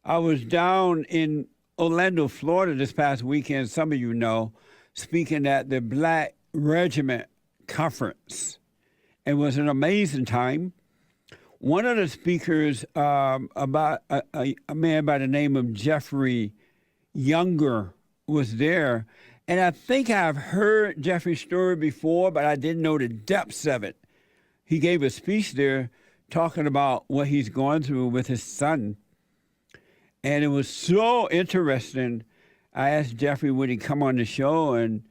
I was down in Orlando, Florida this past weekend, some of you know, speaking at the Black Regiment Conference. It was an amazing time. One of the speakers, about a man by the name of Jeffrey Younger, was there. And I think I've heard Jeffrey's story before, but I didn't know the depths of it. He gave a speech there talking about what he's going through with his son. And it was so interesting. I asked Jeffrey, would he come on the show and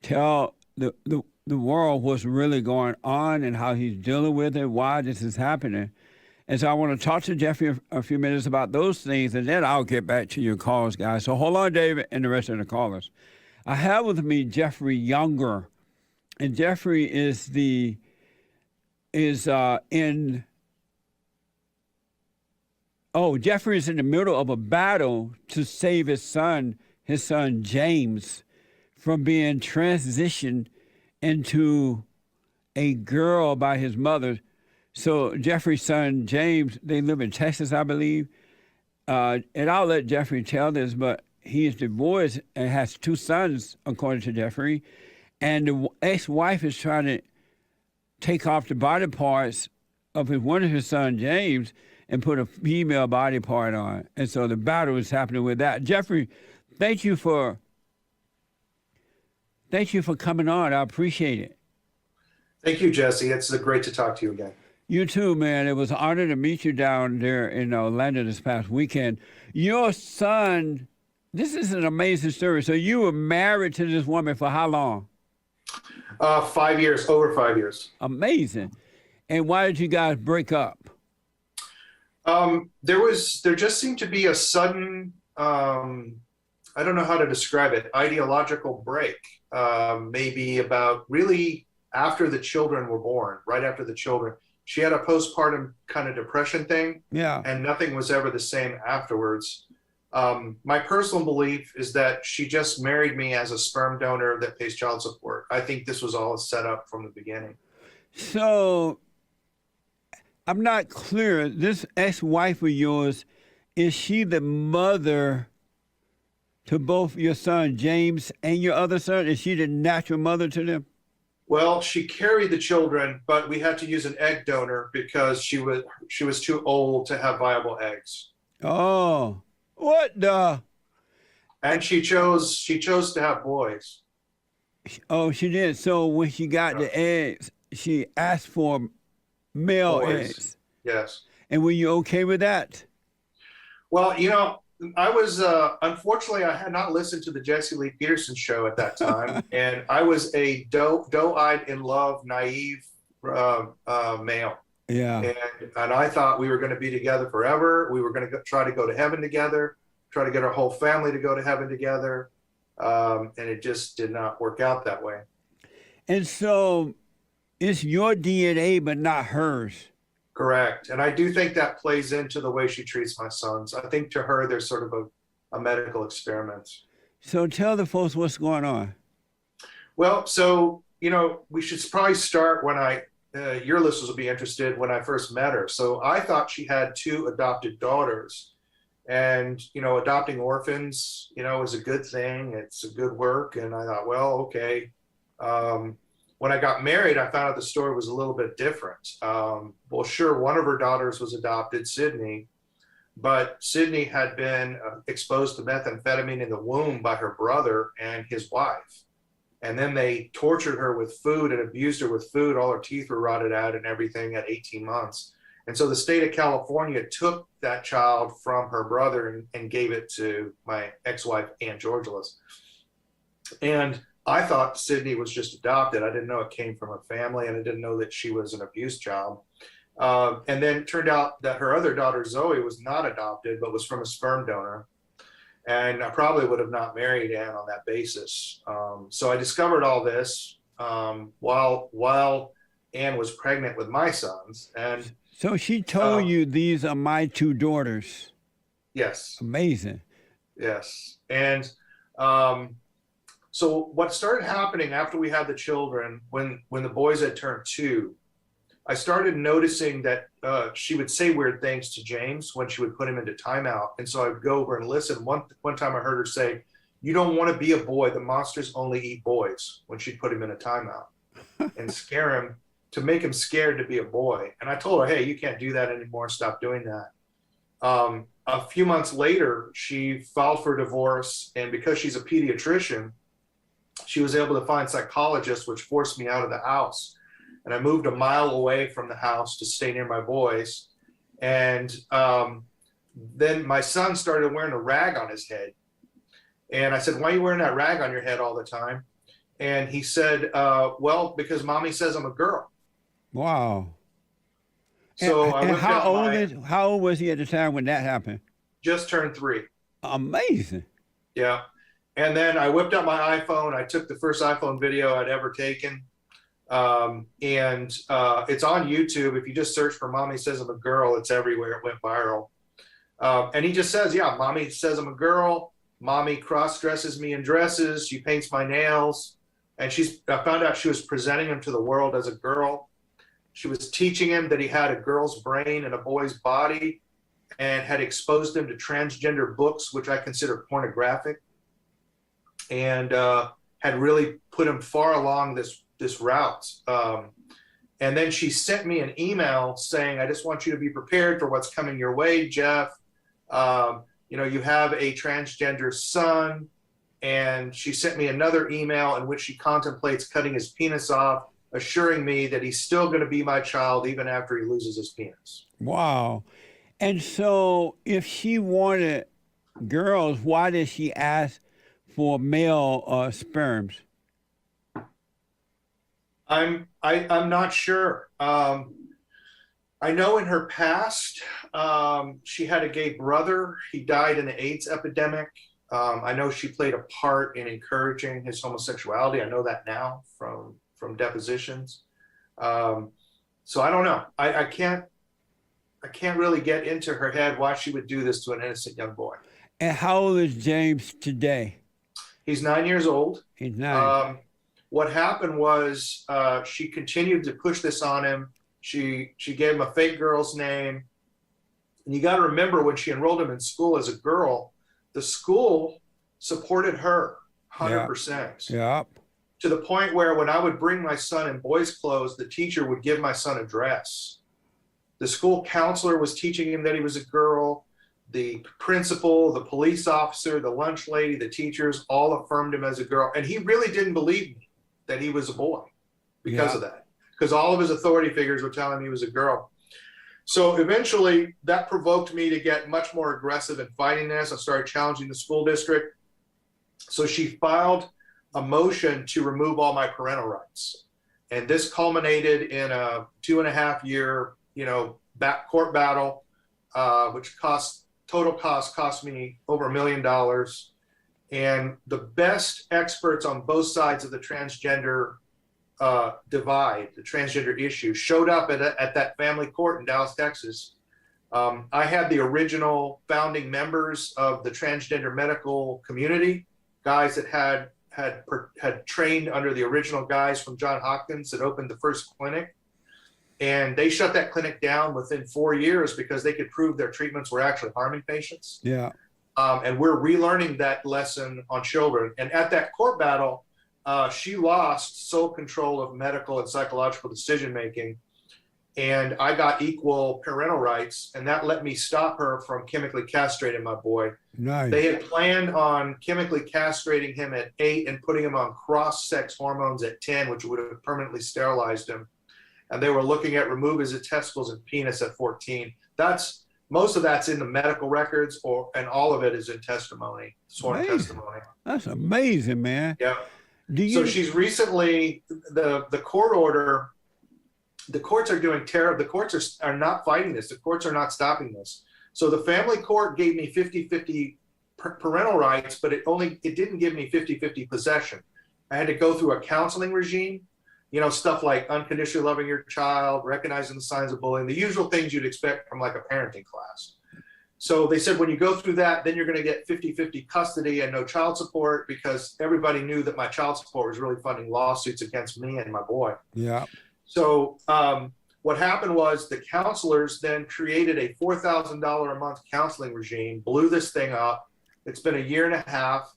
tell the world what's really going on and how he's dealing with it, why this is happening. And so I want to talk to Jeffrey a few minutes about those things, and then I'll get back to your calls, guys. So hold on, David, and the rest of the callers. I have with me Jeffrey Younger, and Jeffrey is Jeffrey is in the middle of a battle to save his son James, from being transitioned into a girl by his mother. So Jeffrey's son James, they live in Texas, I believe. And I'll let Jeffrey tell this, but he is divorced and has two sons, according to Jeffrey. And the ex-wife is trying to take off the body parts of one of his sons, James, and put a female body part on. And so the battle is happening with that. Jeffrey, thank you for coming on. I appreciate it. Thank you, Jesse. It's great to talk to you again. You too, man. It was an honor to meet you down there in Orlando this past weekend. Your son, this is an amazing story. So you were married to this woman for how long? 5 years, over 5 years. Amazing. And why did you guys break up? There just seemed to be a sudden, I don't know how to describe it, ideological break. Maybe about really after the children were born, right after the children. She had a postpartum kind of depression thing. Yeah. And nothing was ever the same afterwards. My personal belief is that she just married me as a sperm donor that pays child support. I think this was all set up from the beginning. So I'm not clear. This ex-wife of yours, is she the mother to both your son, James, and your other son? Is she the natural mother to them? Well, she carried the children, but we had to use an egg donor because she was too old to have viable eggs. Oh, what the? And she chose to have boys. Oh, she did. So when she got the eggs, she asked for male eggs. Yes. And were you okay with that? Well, I was, unfortunately, I had not listened to the Jesse Lee Peterson show at that time. And I was a doe-eyed, in love, naive male. Yeah. And I thought we were going to be together forever. We were going to try to go to heaven together, try to get our whole family to go to heaven together. And it just did not work out that way. And so it's your DNA, but not hers. Correct. And I do think that plays into the way she treats my sons. I think to her, there's sort of a medical experiment. So tell the folks what's going on. Well, so, we should probably start when your listeners will be interested when I first met her. So I thought she had two adopted daughters, and, adopting orphans, is a good thing. It's a good work. And I thought, well, okay. When I got married, I found out the story was a little bit different. Well, sure, one of her daughters was adopted, Sydney, but Sydney had been exposed to methamphetamine in the womb by her brother and his wife. And then they tortured her with food and abused her with food. All her teeth were rotted out and everything at 18 months. And so the state of California took that child from her brother and gave it to my ex-wife, Aunt Georgelas. And I thought Sydney was just adopted. I didn't know it came from her family, and I didn't know that she was an abused child. And then it turned out that her other daughter, Zoe, was not adopted, but was from a sperm donor. And I probably would have not married Anne on that basis. So I discovered all this while Anne was pregnant with my sons. And so she told you, these are my two daughters. Yes. Amazing. Yes. And so what started happening after we had the children, when the boys had turned 2, I started noticing that she would say weird things to James when she would put him into timeout. And so I would go over and listen. One time I heard her say, "You don't want to be a boy. The monsters only eat boys," when she'd put him in a timeout and scare him, to make him scared to be a boy. And I told her, "Hey, you can't do that anymore. Stop doing that." A few months later, she filed for divorce. And because she's a pediatrician, she was able to find psychologists, which forced me out of the house. And I moved a mile away from the house to stay near my boys. And then my son started wearing a rag on his head. And I said, "Why are you wearing that rag on your head all the time?" And he said, "Well, because mommy says I'm a girl." Wow. So I whipped how out how old was he at the time when that happened? just turned 3. Amazing. Yeah. And then I whipped out my iPhone. I took the first iPhone video I'd ever taken. It's on YouTube. If you just search for "Mommy Says I'm a Girl," it's everywhere. It went viral. And he just says, "Yeah, mommy says I'm a girl. Mommy cross-dresses me in dresses. She paints my nails." And I found out she was presenting him to the world as a girl. She was teaching him that he had a girl's brain and a boy's body, and had exposed him to transgender books, which I consider pornographic, and had really put him far along this route. And then she sent me an email saying, "I just want you to be prepared for what's coming your way, Jeff. You have a transgender son." And she sent me another email in which she contemplates cutting his penis off, assuring me that he's still going to be my child even after he loses his penis. Wow. And so if she wanted girls, why did she ask for male sperms? I'm not sure. I know in her past, she had a gay brother. He died in the AIDS epidemic. I know she played a part in encouraging his homosexuality. I know that now from depositions. So I don't know. I can't really get into her head why she would do this to an innocent young boy. And how old is James today? He's 9 years old. He's 9. What happened was she continued to push this on him. She gave him a fake girl's name. And you got to remember, when she enrolled him in school as a girl, the school supported her 100%. Yeah. To the point where when I would bring my son in boys' clothes, the teacher would give my son a dress. The school counselor was teaching him that he was a girl. The principal, the police officer, the lunch lady, the teachers all affirmed him as a girl. And he really didn't believe me that he was a boy because of that. Because all of his authority figures were telling him he was a girl. So eventually that provoked me to get much more aggressive in fighting this. I started challenging the school district. So she filed a motion to remove all my parental rights. And this culminated in a 2.5-year, court battle, which total cost me over $1 million. And the best experts on both sides of the transgender divide, the transgender issue, showed up at that family court in Dallas, Texas. I had the original founding members of the transgender medical community, guys that had trained under the original guys from Johns Hopkins that opened the first clinic. And they shut that clinic down within 4 years because they could prove their treatments were actually harming patients. Yeah. And we're relearning that lesson on children. And at that court battle, she lost sole control of medical and psychological decision-making. And I got equal parental rights, and that let me stop her from chemically castrating my boy. Nice. They had planned on chemically castrating him at 8 and putting him on cross-sex hormones at 10, which would have permanently sterilized him. And they were looking at removing his testicles and penis at 14. Most of that's in the medical records, and all of it is in testimony, sworn testimony. That's amazing, man. Yeah. So she's recently, the court order, the courts are doing terrible. The courts are not fighting this. The courts are not stopping this. So the family court gave me 50-50 parental rights, but it didn't give me 50-50 possession. I had to go through a counseling regime, stuff like unconditionally loving your child, recognizing the signs of bullying, the usual things you'd expect from like a parenting class. So they said, when you go through that, then you're going to get 50-50 custody and no child support, because everybody knew that my child support was really funding lawsuits against me and my boy. Yeah. So what happened was the counselors then created a $4,000 a month counseling regime, blew this thing up. It's been a year and a half.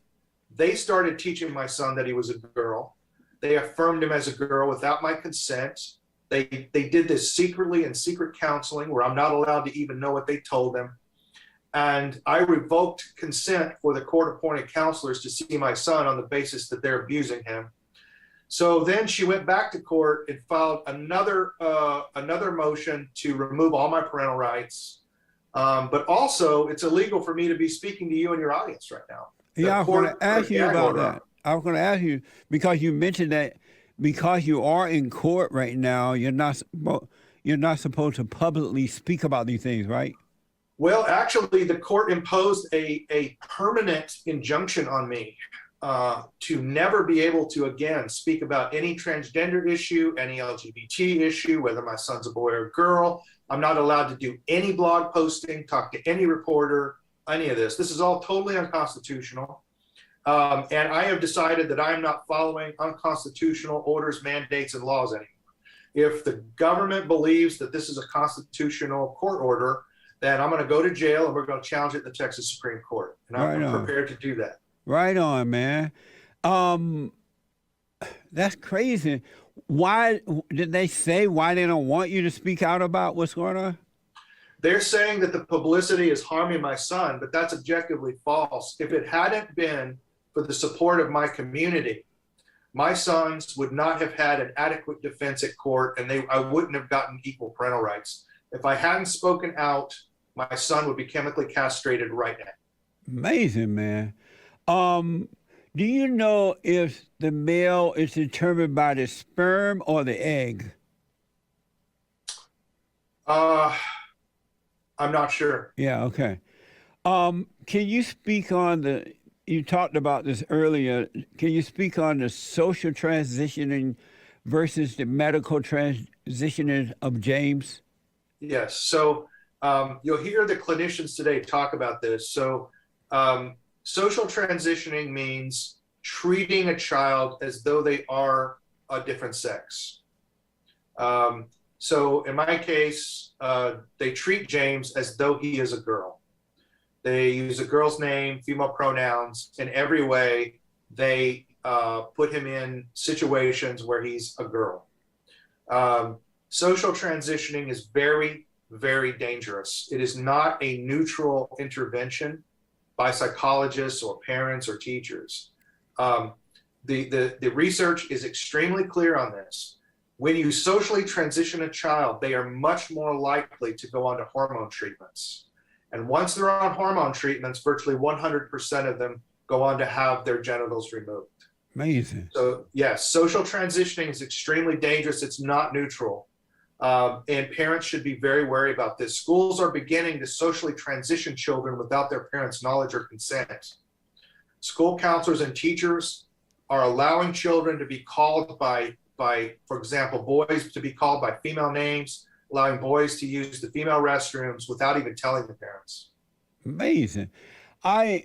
They started teaching my son that he was a girl. They affirmed him as a girl without my consent. They did this secretly in secret counseling where I'm not allowed to even know what they told them. And I revoked consent for the court-appointed counselors to see my son on the basis that they're abusing him. So then she went back to court and filed another motion to remove all my parental rights. But also, it's illegal for me to be speaking to you and your audience right now. Yeah, I was going to ask you about that. I was going to ask you, because you mentioned that because you are in court right now, you're not supposed to publicly speak about these things, right? Well, actually, the court imposed a permanent injunction on me to never be able to, again, speak about any transgender issue, any LGBT issue, whether my son's a boy or a girl. I'm not allowed to do any blog posting, talk to any reporter, any of this. This is all totally unconstitutional. And I have decided that I am not following unconstitutional orders, mandates, and laws anymore. If the government believes that this is a constitutional court order, then I'm going to go to jail and we're going to challenge it in the Texas Supreme Court. And I'm prepared to do that. Right on, man. That's crazy. Why did they say why they don't want you to speak out about what's going on? They're saying that the publicity is harming my son, but that's objectively false. If it hadn't been for the support of my community, my sons would not have had an adequate defense at court, and I wouldn't have gotten equal parental rights. If I hadn't spoken out, my son would be chemically castrated right now. Amazing, man. Do you know if the male is determined by the sperm or the egg? I'm not sure. Yeah, okay. Can you speak on you talked about this earlier, can you speak on the social transitioning versus the medical transitioning of James? Yes. So you'll hear the clinicians today talk about this. So social transitioning means treating a child as though they are a different sex. So in my case, they treat James as though he is a girl. They use a girl's name, female pronouns. In every way, they put him in situations where he's a girl. Social transitioning is very, very dangerous. It is not a neutral intervention by psychologists or parents or teachers. The research is extremely clear on this. When you socially transition a child, they are much more likely to go on to hormone treatments. And once they're on hormone treatments, virtually 100% of them go on to have their genitals removed. Amazing. So yes, social transitioning is extremely dangerous. It's not neutral. And parents should be very wary about this. Schools are beginning to socially transition children without their parents' knowledge or consent. School counselors and teachers are allowing children to be called by, for example, boys to be called by female names, allowing boys to use the female restrooms without even telling the parents. Amazing. I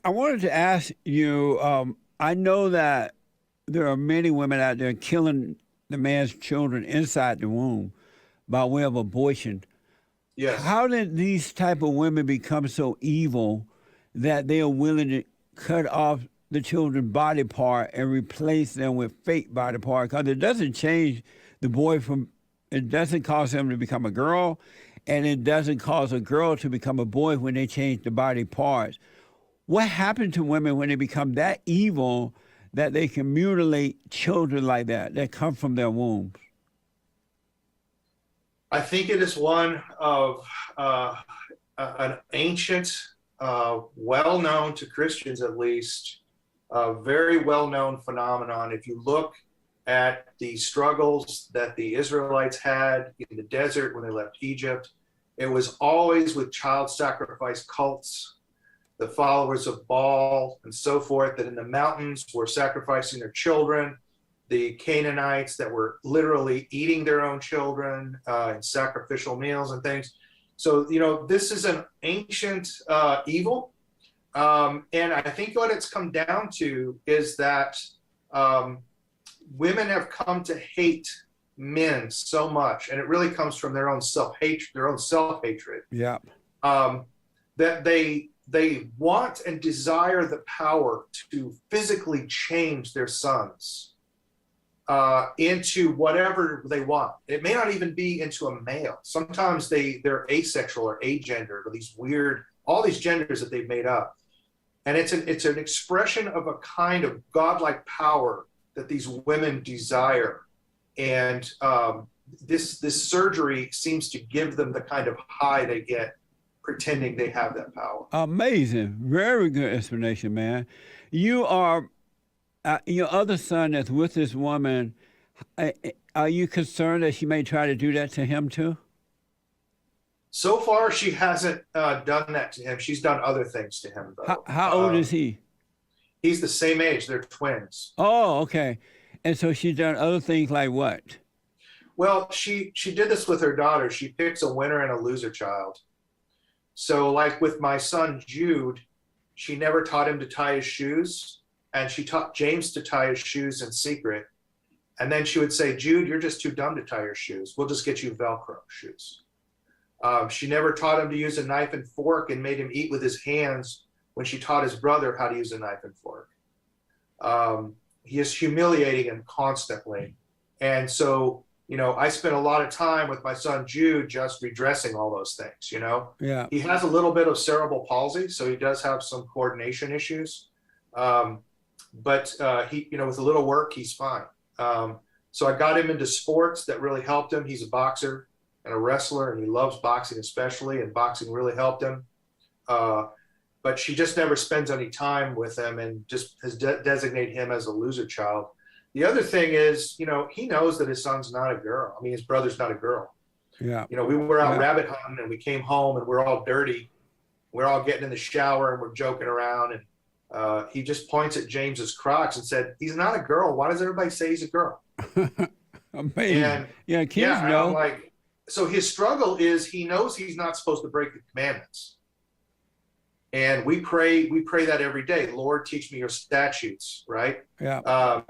wanted to ask you, I know that there are many women out there killing the man's children inside the womb by way of abortion. Yes. How did these type of women become so evil that they are willing to cut off the children's body part and replace them with fake body part? Because it doesn't change the boy it doesn't cause him to become a girl, and it doesn't cause a girl to become a boy when they change the body parts. What happened to women when they become that evil that they can mutilate children like that come from their wombs? I think it is one of an ancient, well-known to Christians at least, very well-known phenomenon. If you look at the struggles that the Israelites had in the desert when they left Egypt, it was always with child sacrifice cults, the followers of Baal and so forth, that in the mountains were sacrificing their children, the Canaanites that were literally eating their own children in sacrificial meals and things. So, this is an ancient evil. And I think what it's come down to is that women have come to hate men so much, and it really comes from their own self-hatred, their own self-hatred, Yeah. um, that they want and desire the power to physically change their sons into whatever they want. It may not even be into a male. Sometimes they're asexual or agendered, or these weird, all these genders that they've made up. And it's an expression of a kind of godlike power that these women desire. And this surgery seems to give them the kind of high they get pretending they have that power. Amazing. Very good explanation, man. You are, your other son that's with this woman, are you concerned that she may try to do that to him too? So far, she hasn't done that to him. She's done other things to him, though. How old is he? He's the same age. They're twins. Oh, okay. And so she's done other things like what? Well, she did this with her daughter. She picks a winner and a loser child. So like with my son, Jude, she never taught him to tie his shoes. And she taught James to tie his shoes in secret. And then she would say, Jude, you're just too dumb to tie your shoes. We'll just get you Velcro shoes. She never taught him to use a knife and fork and made him eat with his hands when she taught his brother how to use a knife and fork. He is humiliating him constantly. And so, I spent a lot of time with my son Jude just redressing all those things, Yeah. He has a little bit of cerebral palsy, so he does have some coordination issues. But he, with a little work, he's fine. So I got him into sports that really helped him. He's a boxer and a wrestler, and he loves boxing especially, and boxing really helped him. But she just never spends any time with him and just has designated him as a loser child. The other thing is, he knows that his son's not a girl. I mean, his brother's not a girl. Yeah. We were out rabbit hunting and we came home and we're all dirty. We're all getting in the shower and we're joking around. And he just points at James's Crocs and said, he's not a girl. Why does everybody say he's a girl? Amazing. And, yeah, kids and know. I'm like, so his struggle is he knows he's not supposed to break the commandments. And we pray that every day. Lord, teach me your statutes, right? Yeah.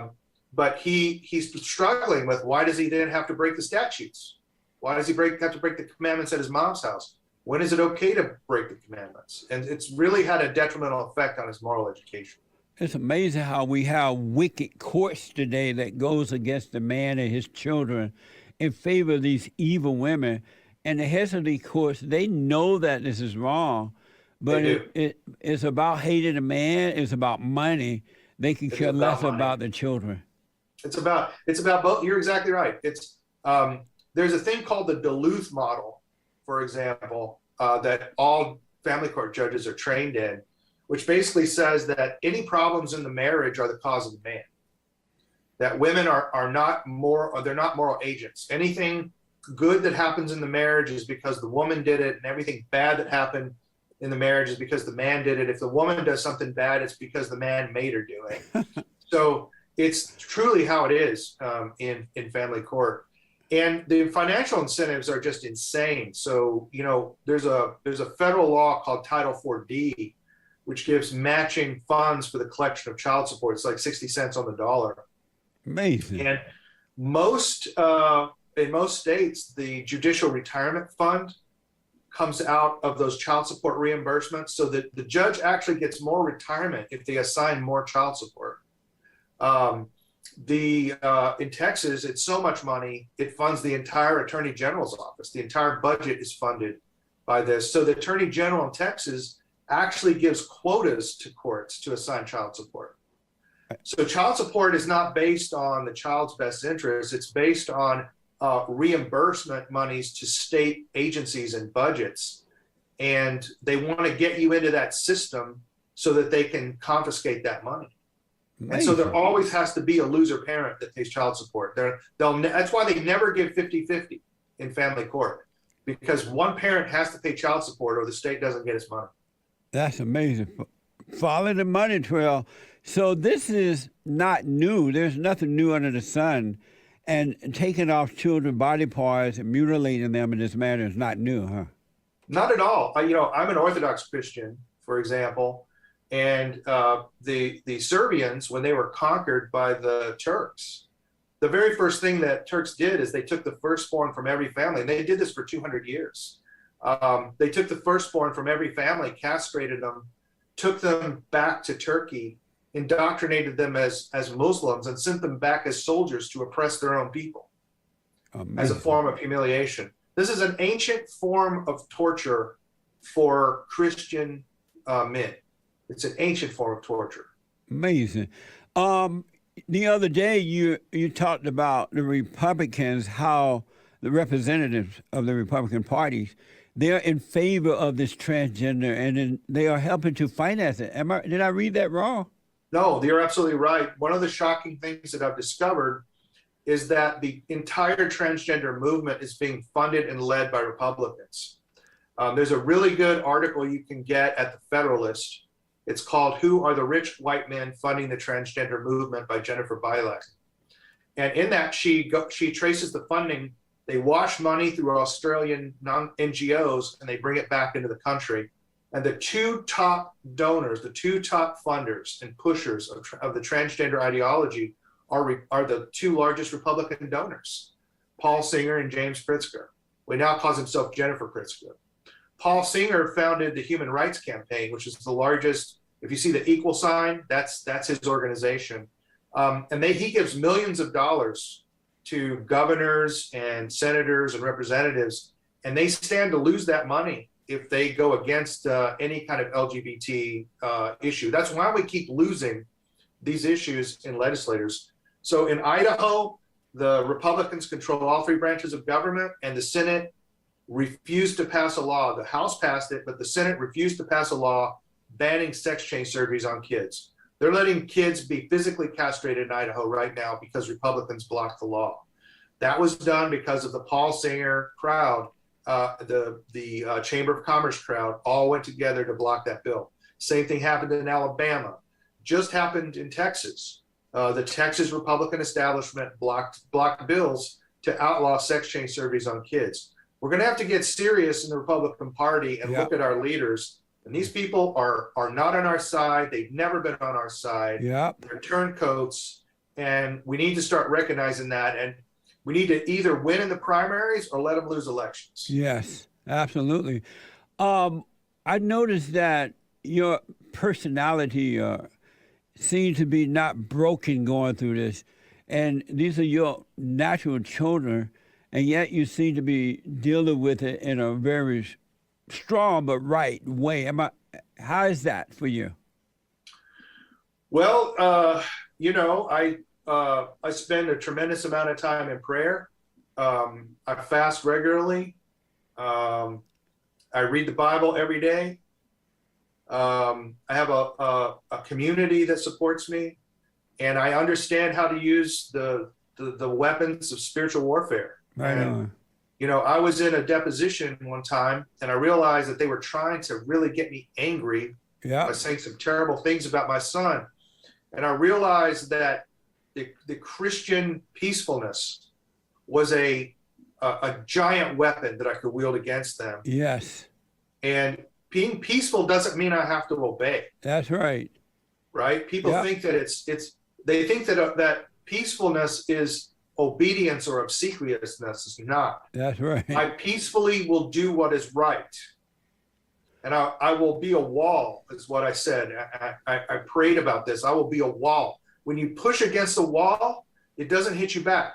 But he's struggling with, why does he then have to break the statutes? Why does he have to break the commandments at his mom's house? When is it okay to break the commandments? And it's really had a detrimental effect on his moral education. It's amazing how we have wicked courts today that goes against the man and his children in favor of these evil women. And the heads of these courts, they know that this is wrong, but it's about hating a man. It's about money. They can care less about the children. It's about both. You're exactly right. It's there's a thing called the Duluth model, for example, that all family court judges are trained in, which basically says that any problems in the marriage are the cause of the man. That women are not they're not moral agents. Anything good that happens in the marriage is because the woman did it, and everything bad that happened in the marriage is because the man did it. If the woman does something bad, it's because the man made her do it. So it's truly how it is in family court. And the financial incentives are just insane. So, there's a federal law called Title 4D, which gives matching funds for the collection of child support. It's like 60 cents on the dollar. Amazing. And in most states, the Judicial Retirement Fund comes out of those child support reimbursements, so that the judge actually gets more retirement if they assign more child support. In Texas, it's so much money, it funds the entire Attorney General's office. The entire budget is funded by this. So the Attorney General in Texas actually gives quotas to courts to assign child support. So child support is not based on the child's best interest. It's based on reimbursement monies to state agencies and budgets. And they want to get you into that system so that they can confiscate that money. Amazing. And so there always has to be a loser parent that pays child support. That's why they never give 50-50 in family court, because one parent has to pay child support or the state doesn't get its money. That's amazing. Follow the money trail. So this is not new. There's nothing new under the sun. And taking off children's body parts and mutilating them in this manner is not new, huh? Not at all. I'm an Orthodox Christian, for example, and the Serbians, when they were conquered by the Turks, the very first thing that Turks did is they took the firstborn from every family, and they did this for 200 years. They took the firstborn from every family, castrated them, took them back to Turkey, indoctrinated them as Muslims, and sent them back as soldiers to oppress their own people. Amazing. As a form of humiliation. This is an ancient form of torture for Christian men. It's an ancient form of torture. Amazing. The other day, you talked about the Republicans, how the representatives of the Republican parties, they're in favor of this transgender, and then they are helping to finance it. Did I read that wrong? No, you're absolutely right. One of the shocking things that I've discovered is that the entire transgender movement is being funded and led by Republicans. There's a really good article you can get at the Federalist. It's called "Who Are the Rich White Men Funding the Transgender Movement" by Jennifer Bilek. And in that, she traces the funding. They wash money through Australian NGOs and they bring it back into the country. And the two top donors, the two top funders and pushers of the transgender ideology are the two largest Republican donors, Paul Singer and James Pritzker. He now calls himself Jennifer Pritzker. Paul Singer founded the Human Rights Campaign, which is the largest. If you see the equal sign, that's his organization. And he gives millions of dollars to governors and senators and representatives, and they stand to lose that money if they go against any kind of LGBT issue. That's why we keep losing these issues in legislators. So in Idaho, the Republicans control all three branches of government, and the Senate refused to pass a law. The House passed it, but the Senate refused to pass a law banning sex change surgeries on kids. They're letting kids be physically castrated in Idaho right now because Republicans blocked the law. That was done because of the Paul Singer crowd, the Chamber of Commerce crowd, all went together to block that bill. Same thing happened in Alabama. Just happened in Texas. The Texas Republican establishment blocked bills to outlaw sex change surgeries on kids. We're going to have to get serious in the Republican Party and look at our leaders. And these people are not on our side. They've never been on our side. They're turncoats. And we need to start recognizing that. And we need to either win in the primaries or let them lose elections. Yes, absolutely. I noticed that your personality seems to be not broken going through this. And these are your natural children. And yet you seem to be dealing with it in a very strong but right way. How is that for you? Well, I spend a tremendous amount of time in prayer. I fast regularly. I read the Bible every day. I have a community that supports me, and I understand how to use the weapons of spiritual warfare. Right on. I was in a deposition one time, and I realized that they were trying to really get me angry by saying some terrible things about my son. And I realized that the Christian peacefulness was a giant weapon that I could wield against them. Yes. And being peaceful doesn't mean I have to obey. That's right. Right? People think that they think that peacefulness is obedience or obsequiousness. Is not. That's right. I peacefully will do what is right. And I will be a wall, is what I said. I prayed about this. I will be a wall. When you push against a wall, it doesn't hit you back.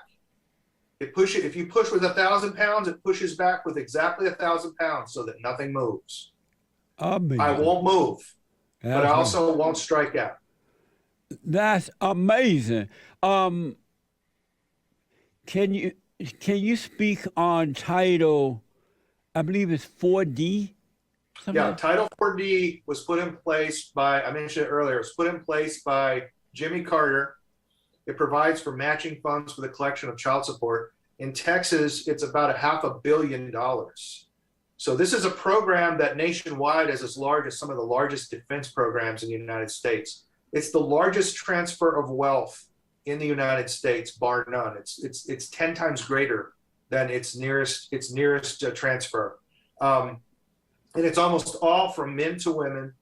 If you push with 1,000 pounds, it pushes back with exactly 1,000 pounds so that nothing moves. Amazing. I won't move, but I also won't strike out. That's amazing. Can you speak on Title, I believe it's 4D? Title 4D was put in place by, I mentioned it earlier, it was put in place by Jimmy Carter. It provides for matching funds for the collection of child support. In Texas, it's about $500 million. So this is a program that nationwide is as large as some of the largest defense programs in the United States. It's the largest transfer of wealth in the United States, bar none. It's 10 times greater than its nearest transfer. And it's almost all from men to women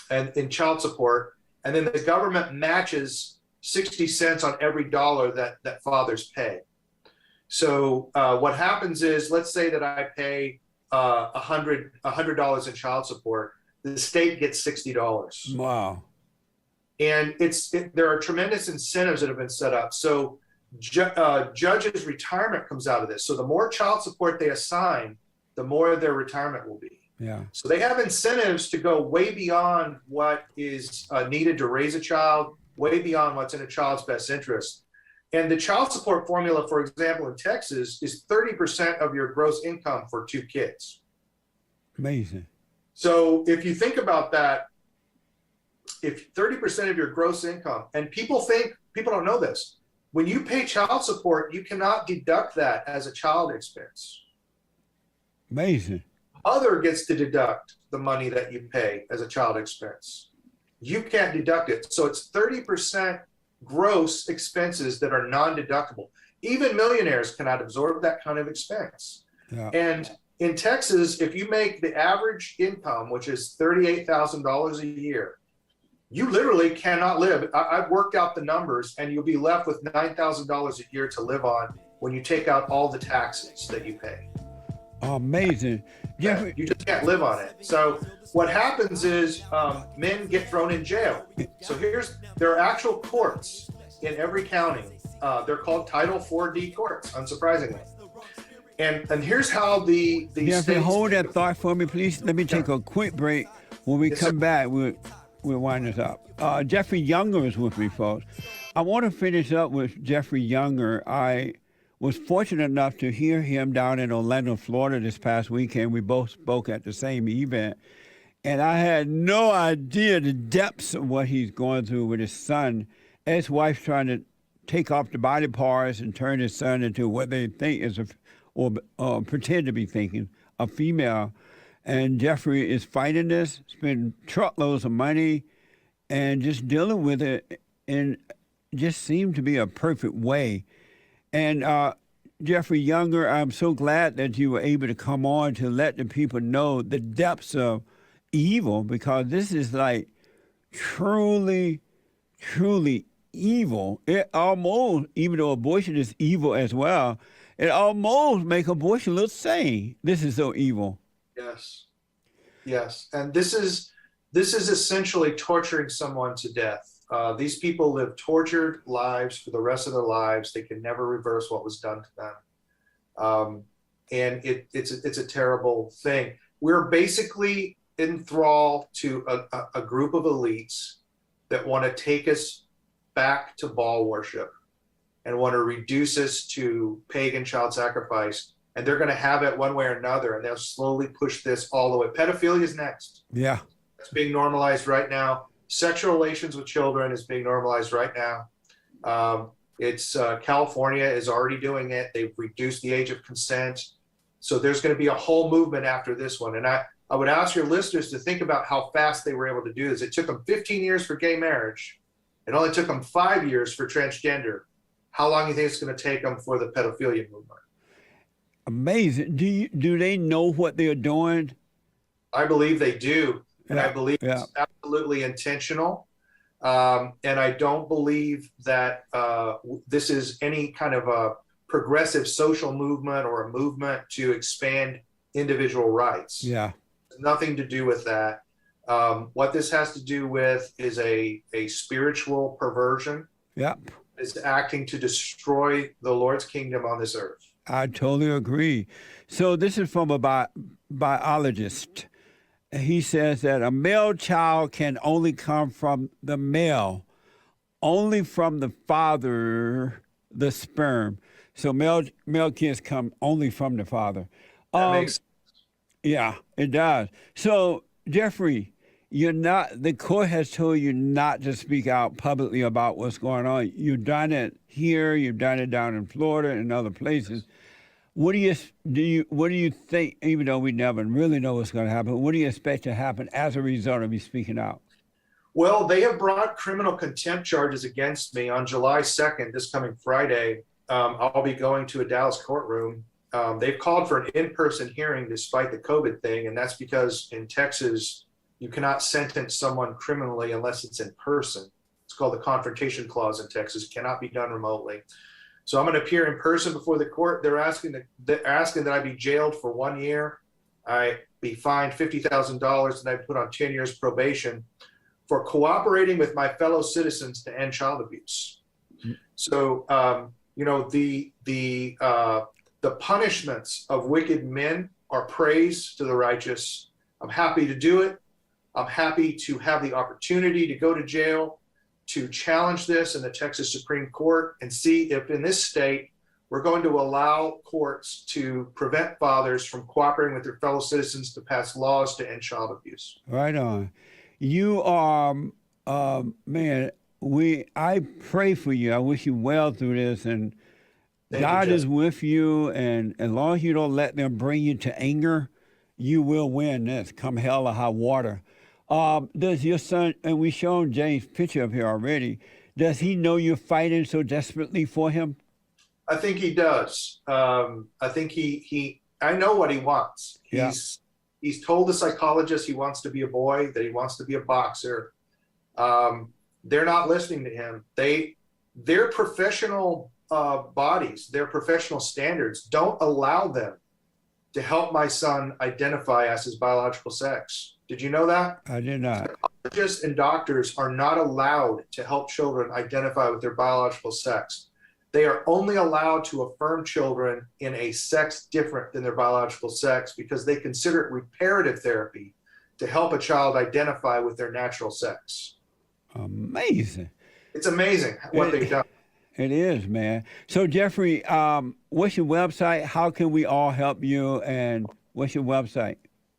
and in child support. And then the government matches 60 cents on every dollar that fathers pay. So what happens is, let's say that I pay $100 in child support, the state gets $60. Wow. And there are tremendous incentives that have been set up. So judges' retirement comes out of this. So the more child support they assign, the more their retirement will be. Yeah. So they have incentives to go way beyond what is needed to raise a child, way beyond what's in a child's best interest. And the child support formula, for example, in Texas, is 30% of your gross income for 2 kids. Amazing. So if you think about that, if 30% of your gross income, and people don't know this, when you pay child support, you cannot deduct that as a child expense. Amazing. Other gets to deduct the money that you pay as a child expense. You can't deduct it. So it's 30% gross expenses that are non-deductible. Even millionaires cannot absorb that kind of expense. Yeah. And in Texas, if you make the average income, which is $38,000 a year, you literally cannot live. I've worked out the numbers, and you'll be left with $9,000 a year to live on when you take out all the taxes that you pay. Amazing. Jeffrey, You just can't live on it. So what happens is men get thrown in jail. So there are actual courts in every county. They're called Title 4D courts, unsurprisingly. And here's how the Jeffrey, states, hold that thought for me, please. Let me take a quick break. When we come back, we'll wind this up. Jeffrey Younger is with me, folks. I want to finish up with Jeffrey Younger. I was fortunate enough to hear him down in Orlando, Florida this past weekend. We both spoke at the same event. And I had no idea the depths of what he's going through with his son. His wife's trying to take off the body parts and turn his son into what they think is or pretend to be thinking, a female. And Jeffrey is fighting this, spending truckloads of money, and just dealing with it in just seemed to be a perfect way. And Jeffrey Younger, I'm so glad that you were able to come on to let the people know the depths of evil, because this is like truly, truly evil. It almost, even though abortion is evil as well, it almost makes abortion look sane. This is so evil. Yes. And this is essentially torturing someone to death. These people live tortured lives for the rest of their lives. They can never reverse what was done to them. And it's a terrible thing. We're basically in thrall to a group of elites that want to take us back to Baal worship and want to reduce us to pagan child sacrifice. And they're going to have it one way or another, and they'll slowly push this all the way. Pedophilia is next. Yeah. It's being normalized right now. Sexual relations with children is being normalized right now. California is already doing it. They've reduced the age of consent. So there's going to be a whole movement after this one. And I would ask your listeners to think about how fast they were able to do this. It took them 15 years for gay marriage. It only took them 5 years for transgender. How long do you think it's going to take them for the pedophilia movement? Amazing. Do they know what they're doing? I believe they do. And Yeah, I believe yeah. it's absolutely intentional. And I don't believe that this is any kind of a progressive social movement or a movement to expand individual rights. Yeah. Nothing to do with that. What this has to do with is a spiritual perversion. Yep. It's acting to destroy the Lord's kingdom on this earth. I totally agree. So this is from a biologist. He says that a male child can only come from the male, only from the father, the sperm. So male kids come only from the father. That makes sense. Yeah, it does. So Jeffrey, the court has told you not to speak out publicly about what's going on. You've done it here, you've done it down in Florida and other places. What do you think, even though we never really know what's going to happen, what do you expect to happen as a result of you speaking out? Well, they have brought criminal contempt charges against me on July 2nd, this coming Friday. I'll be going to a Dallas courtroom. They've called for an in-person hearing despite the COVID thing, and that's because in Texas, you cannot sentence someone criminally unless it's in person. It's called the confrontation clause in Texas. It cannot be done remotely. So I'm going to appear in person before the court. They're asking that I be jailed for 1 year. I be fined $50,000 and I put on 10 years probation for cooperating with my fellow citizens to end child abuse. So, the punishments of wicked men are praise to the righteous. I'm happy to do it. I'm happy to have the opportunity to go to jail, to challenge this in the Texas Supreme Court and see if in this state we're going to allow courts to prevent fathers from cooperating with their fellow citizens to pass laws to end child abuse. Right on. You are, man, I pray for you. I wish you well through this, and God is with you, and as long as you don't let them bring you to anger, you will win this, come hell or high water. Does your son, and we shown James' picture up here already, does he know you're fighting so desperately for him? I think he does. I think I know what he wants. Yeah. He's told the psychologist he wants to be a boy, that he wants to be a boxer. They're not listening to him. Their professional bodies, their professional standards don't allow them to help my son identify as his biological sex. Did you know that? I did not. Psychologists and doctors are not allowed to help children identify with their biological sex. They are only allowed to affirm children in a sex different than their biological sex because they consider it reparative therapy to help a child identify with their natural sex. Amazing. It's amazing what they've done. It is, man. So, Jeffrey, what's your website? How can we all help you? And what's your website?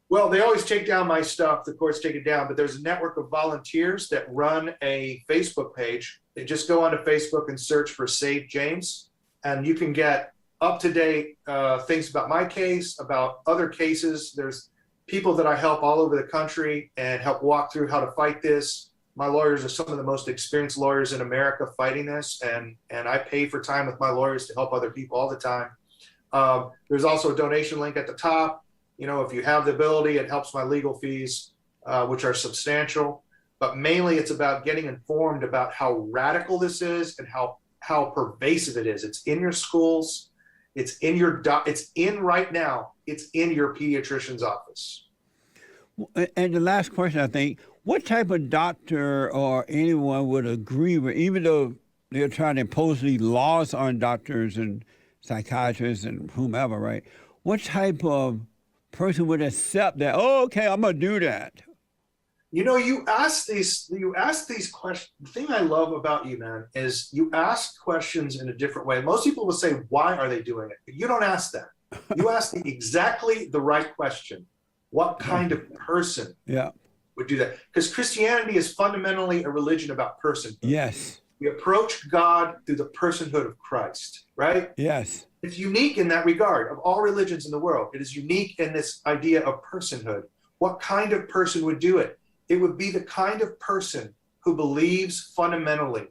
Well, they always take down my stuff. The courts take it down, but there's a network of volunteers that run a Facebook page. They just go onto Facebook and search for Save James, and you can get up-to-date things about my case, about other cases. There's people that I help all over the country and help walk through how to fight this. My lawyers are some of the most experienced lawyers in America fighting this, and I pay for time with my lawyers to help other people all the time. There's also a donation link at the top. You know, if you have the ability, it helps my legal fees, which are substantial. But mainly it's about getting informed about how radical this is and how pervasive it is. It's in your schools. It's in right now. It's in your pediatrician's office. And the last question, I think, what type of doctor or anyone would agree with, even though they're trying to impose these laws on doctors and psychiatrists and whomever, right? What type of person would accept that? Oh, okay, I'm gonna do that. You know, you ask these questions. The thing I love about you, man, is you ask questions in a different way. Most people will say, why are they doing it? But you don't ask that. You ask exactly the right question. What kind of person would do that? Because Christianity is fundamentally a religion about personhood. Yes. We approach God through the personhood of Christ, right? Yes. It's unique in that regard. Of all religions in the world, it is unique in this idea of personhood. What kind of person would do it? It would be the kind of person who believes fundamentally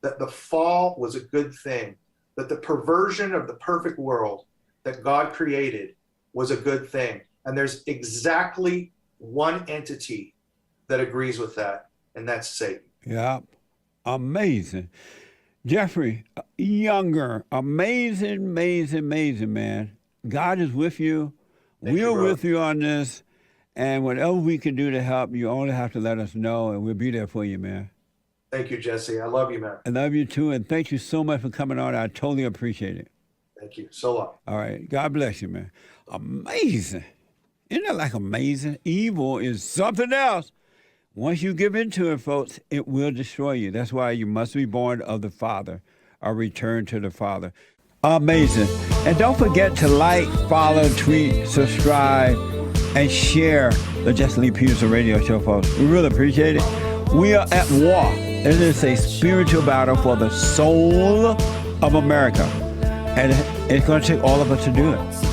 that the fall was a good thing, that the perversion of the perfect world that God created was a good thing. And there's exactly one entity that agrees with that, and that's Satan. Yeah. Amazing. Jeffrey, younger, amazing, man. God is with you. We're with you on this. And whatever we can do to help, you only have to let us know, and we'll be there for you, man. Thank you, Jesse. I love you, man. I love you, too, and thank you so much for coming on. I totally appreciate it. Thank you. So long. All right. God bless you, man. Amazing. Isn't that like amazing? Evil is something else. Once you give into it, folks, it will destroy you. That's why you must be born of the Father or return to the Father. Amazing. And don't forget to like, follow, tweet, subscribe, and share the Jesse Lee Peterson radio show, folks. We really appreciate it. We are at war. It is a spiritual battle for the soul of America. And it's going to take all of us to do it.